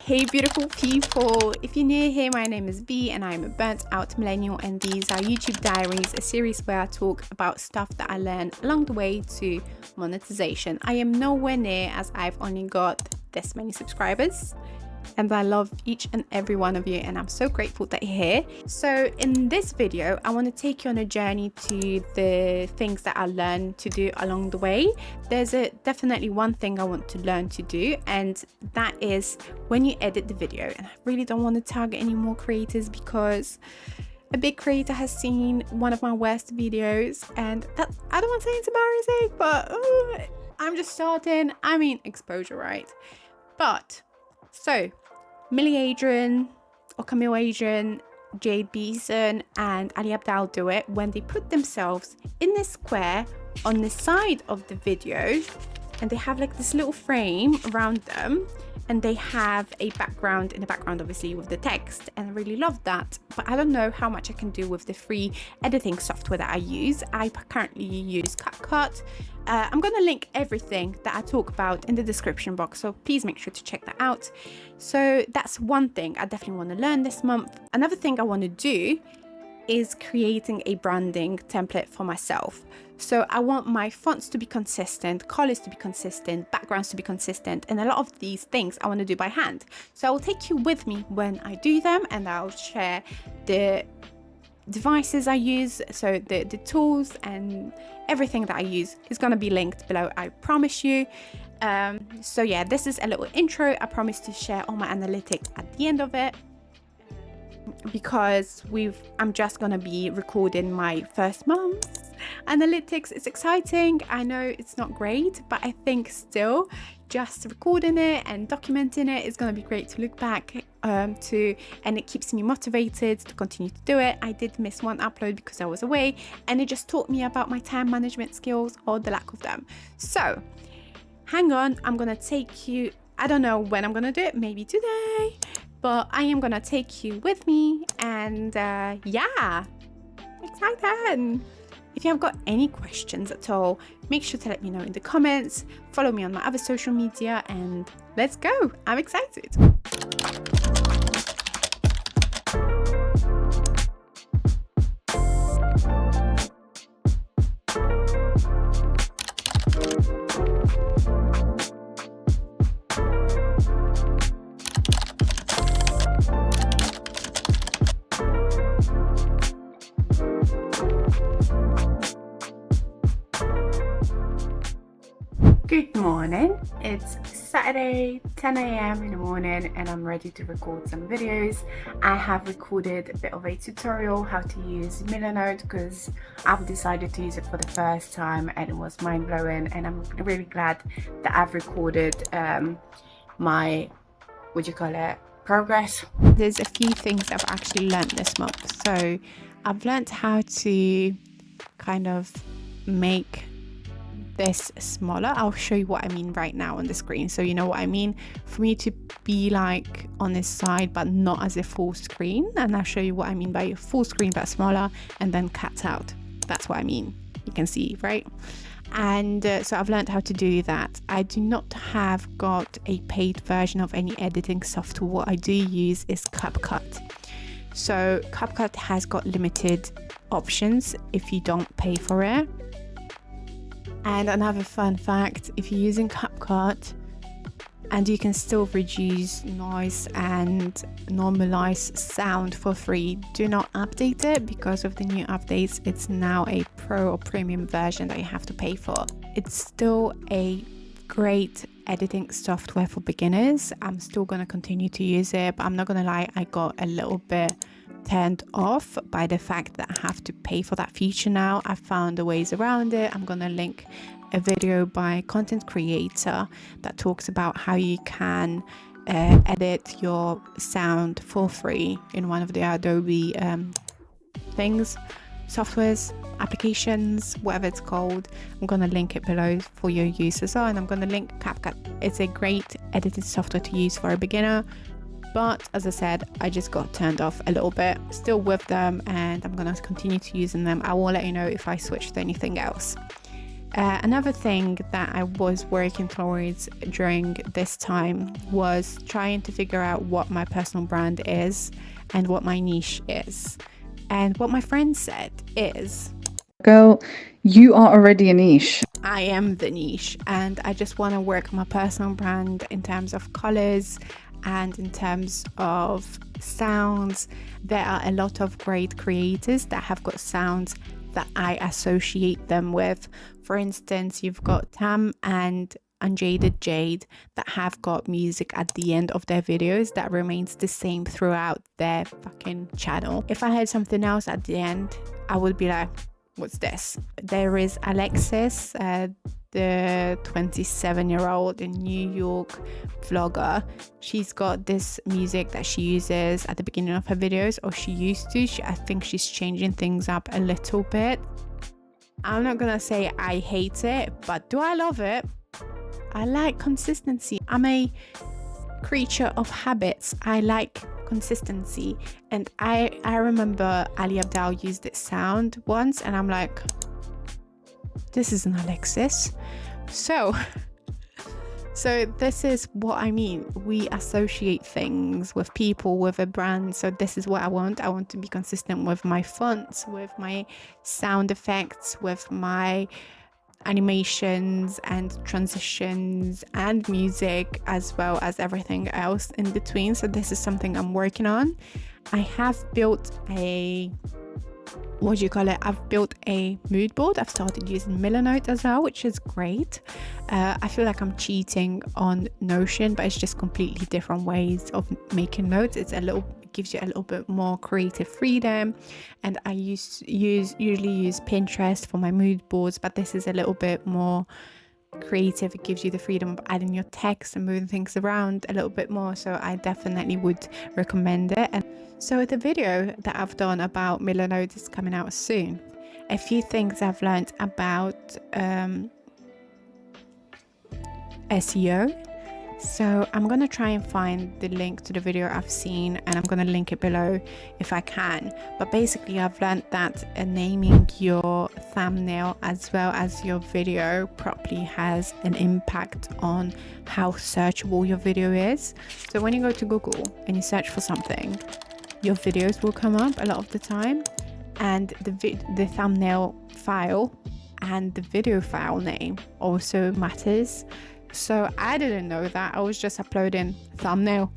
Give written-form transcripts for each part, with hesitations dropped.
Hey beautiful people, if you're new here, my name is V and I'm a burnt out millennial, and these are YouTube Diaries, a series where I talk about stuff that I learned along the way to monetization. I am nowhere near, as I've only got this many subscribers, and I love each and every one of you, and I'm so grateful that you're here. So in this video, I want to take you on a journey to the things that I learned to do along the way. There's definitely one thing I want to learn to do, and that is when you edit the video. And I really don't want to target any more creators because a big creator has seen one of my worst videos, and that, I don't want to say it's embarrassing, but I'm just starting. I mean, exposure, right? But so Millie Adrian or Camille Adrian, Jade Beeson and Ali Abdal do it when they put themselves in this square on the side of the video, and they have like this little frame around them, and they have a background in the background, obviously, with the text, and I really love that. But I don't know how much I can do with the free editing software that I use. I currently use CapCut. I'm going to link everything that I talk about in the description box, so please make sure to check that out. So that's one thing I definitely want to learn this month. Another thing I want to do is creating a branding template for myself. So I want my fonts to be consistent, colors to be consistent, backgrounds to be consistent, and a lot of these things I want to do by hand. So I will take you with me when I do them, and I'll share the devices I use, so the tools and everything that I use is going to be linked below, I promise you. So yeah, this is a little intro. I promise to share all my analytics at the end of it, because I'm just gonna be recording my first month's analytics. It's exciting. I know it's not great, but I think still just recording it and documenting it is gonna be great to look back to, and it keeps me motivated to continue to do it. I did miss one upload because I was away, and it just taught me about my time management skills, or the lack of them. So hang on, I'm gonna take you, I don't know when I'm gonna do it, maybe today, but I am gonna take you with me, and yeah, excited. If you have got any questions at all, make sure to let me know in the comments. Follow me on my other social media, and let's go. I'm excited. Good morning, it's Saturday 10 a.m. in the morning, and I'm ready to record some videos. I have recorded a bit of a tutorial how to use Milanote because I've decided to use it for the first time, and it was mind-blowing, and I'm really glad that I've recorded my, progress. There's a few things I've actually learned this month. So I've learned how to kind of make this smaller. I'll show you what I mean right now on the screen, so you know what I mean, for me to be like on this side but not as a full screen, and I'll show you what I mean by a full screen but smaller and then cut out. That's what I mean. You can see, right? And so I've learned how to do that. I do not have got a paid version of any editing software. What I do use is CapCut. So CapCut has got limited options if you don't pay for it. And another fun fact, if you're using CapCut and you can still reduce noise and normalize sound for free, do not update it, because of the new updates it's now a pro or premium version that you have to pay for. It's still a great editing software for beginners. I'm still going to continue to use it, but I'm not going to lie, I got a little bit turned off by the fact that I have to pay for that feature now. I found the ways around it. I'm gonna link a video by a content creator that talks about how you can edit your sound for free in one of the Adobe softwares, applications, whatever it's called. I'm gonna link it below for your use as well, and I'm gonna link CapCut. It's a great editing software to use for a beginner. But as I said, I just got turned off a little bit. Still with them, and I'm gonna continue to using them. I will let you know if I switch to anything else. Another thing that I was working towards during this time was trying to figure out what my personal brand is and what my niche is. And what my friend said is, girl, you are already a niche. I am the niche, and I just want to work on my personal brand in terms of colors and in terms of sounds. There are a lot of great creators that have got sounds that I associate them with. For instance, you've got Tam and Unjaded Jade that have got music at the end of their videos that remains the same throughout their fucking channel. If I had something else at the end, I would be like, what's this? There is Alexis, the 27-year-old in New York vlogger. She's got this music that she uses at the beginning of her videos, or she used to. I think she's changing things up a little bit. I'm not gonna say I hate it, but do I love it? I like consistency. I'm a creature of habits. I like consistency, and I remember Ali Abdal used this sound once, and I'm like, this isn't Alexis. So this is what I mean. We associate things with people, with a brand. So this is what I want to be consistent with my fonts, with my sound effects, with my animations and transitions and music, as well as everything else in between. So this is something I'm working on. I have built I've built a mood board. I've started using Milanote as well, which is great. I feel like I'm cheating on Notion, but it's just completely different ways of making notes. It gives you a little bit more creative freedom, and I usually use Pinterest for my mood boards, but this is a little bit more creative. It gives you the freedom of adding your text and moving things around a little bit more, so I definitely would recommend it. And so the video that I've done about Milanote is coming out soon. A few things I've learned about SEO. So I'm going to try and find the link to the video I've seen, and I'm going to link it below if I can. But basically I've learned that naming your thumbnail as well as your video properly has an impact on how searchable your video is. So when you go to Google and you search for something, your videos will come up a lot of the time, and the thumbnail file and the video file name also matters. So I didn't know that. I was just uploading thumbnail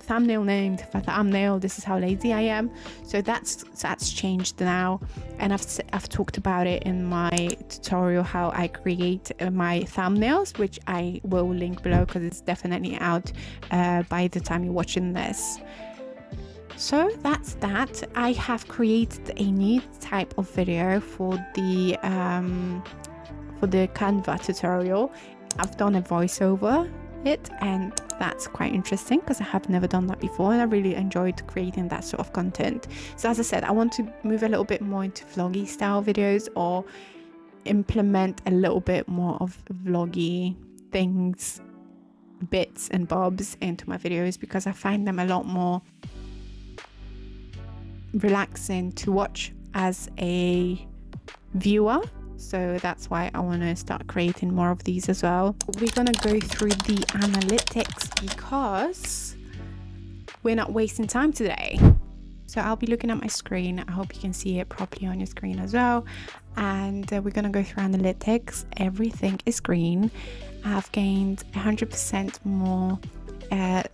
named for thumbnail. This is how lazy I am. So that's changed now, and I've talked about it in my tutorial how I create my thumbnails, which I will link below because it's definitely out by the time you're watching this. So that's that. I have created a new type of video for the Canva tutorial. I've done a voiceover it, and that's quite interesting because I have never done that before, and I really enjoyed creating that sort of content. So as I said, I want to move a little bit more into vloggy style videos, or implement a little bit more of vloggy things, bits and bobs into my videos, because I find them a lot more relaxing to watch as a viewer. So that's why I want to start creating more of these as well. We're going to go through the analytics because we're not wasting time today. So I'll be looking at my screen. I hope you can see it properly on your screen as well. And we're going to go through analytics. Everything is green. I've gained 100% more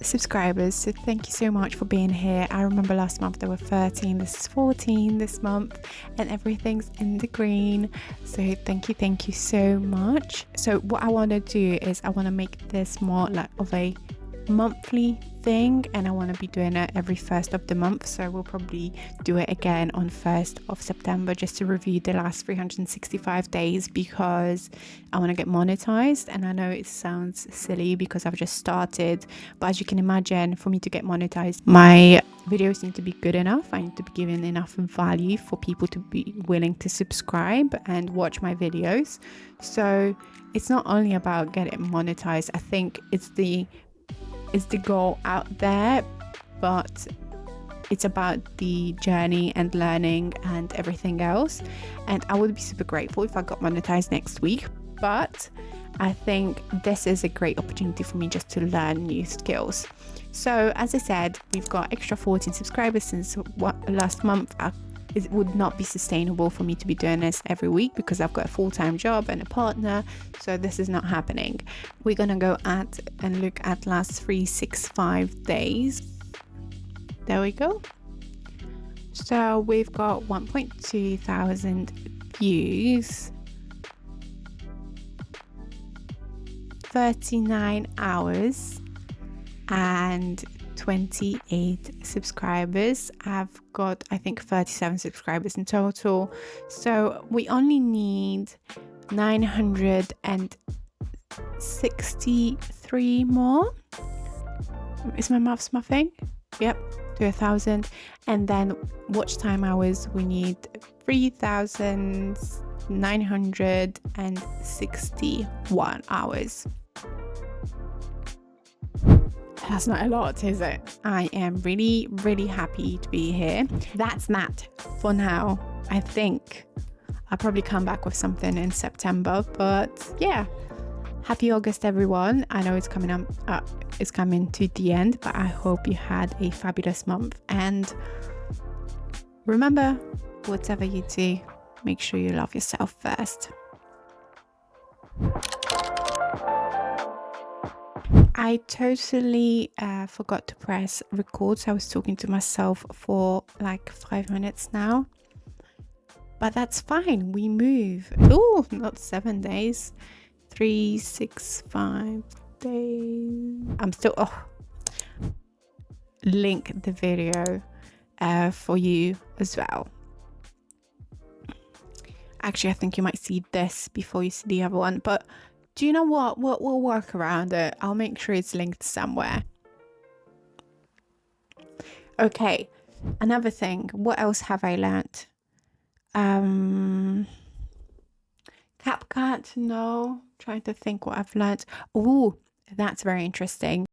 subscribers, so thank you so much for being here. I remember last month there were 13, this is 14 this month, and everything's in the green. So thank you so much. So what I want to do is I want to make this more like of a monthly thing, and I want to be doing it every first of the month. So we'll probably do it again on 1st of September just to review the last 365 days, because I want to get monetized. And I know it sounds silly because I've just started, but as you can imagine, for me to get monetized, my videos need to be good enough. I need to be giving enough value for people to be willing to subscribe and watch my videos. So it's not only about getting monetized. I think it's the goal out there, but it's about the journey and learning and everything else. And I would be super grateful if I got monetized next week. But I think this is a great opportunity for me just to learn new skills. So as I said, we've got extra 14 subscribers since last month. It would not be sustainable for me to be doing this every week because I've got a full-time job and a partner, so this is not happening. We're gonna go at and look at last 365 days. There we go. So we've got 1.2 thousand views, 39 hours, and 28 subscribers. I've got, I think, 37 subscribers in total. So we only need 963 more. Is my mouth smuffing? Yep, to 1,000. And then watch time hours, we need 3,961 hours. That's not a lot, is it? I am really, really happy to be here. That's that for now. I think I'll probably come back with something in September, but yeah. Happy August, everyone. I know it's coming up, it's coming to the end, but I hope you had a fabulous month. And remember, whatever you do, make sure you love yourself first. I totally forgot to press record, so I was talking to myself for like 5 minutes now. But that's fine, we move. Oh, not 7 days. 365 days. I'm still, link the video for you as well. Actually, I think you might see this before you see the other one, but do you know what? We'll work around it. I'll make sure it's linked somewhere. Okay, another thing. What else have I learnt? CapCut, no. Trying to think what I've learnt. Oh, that's very interesting.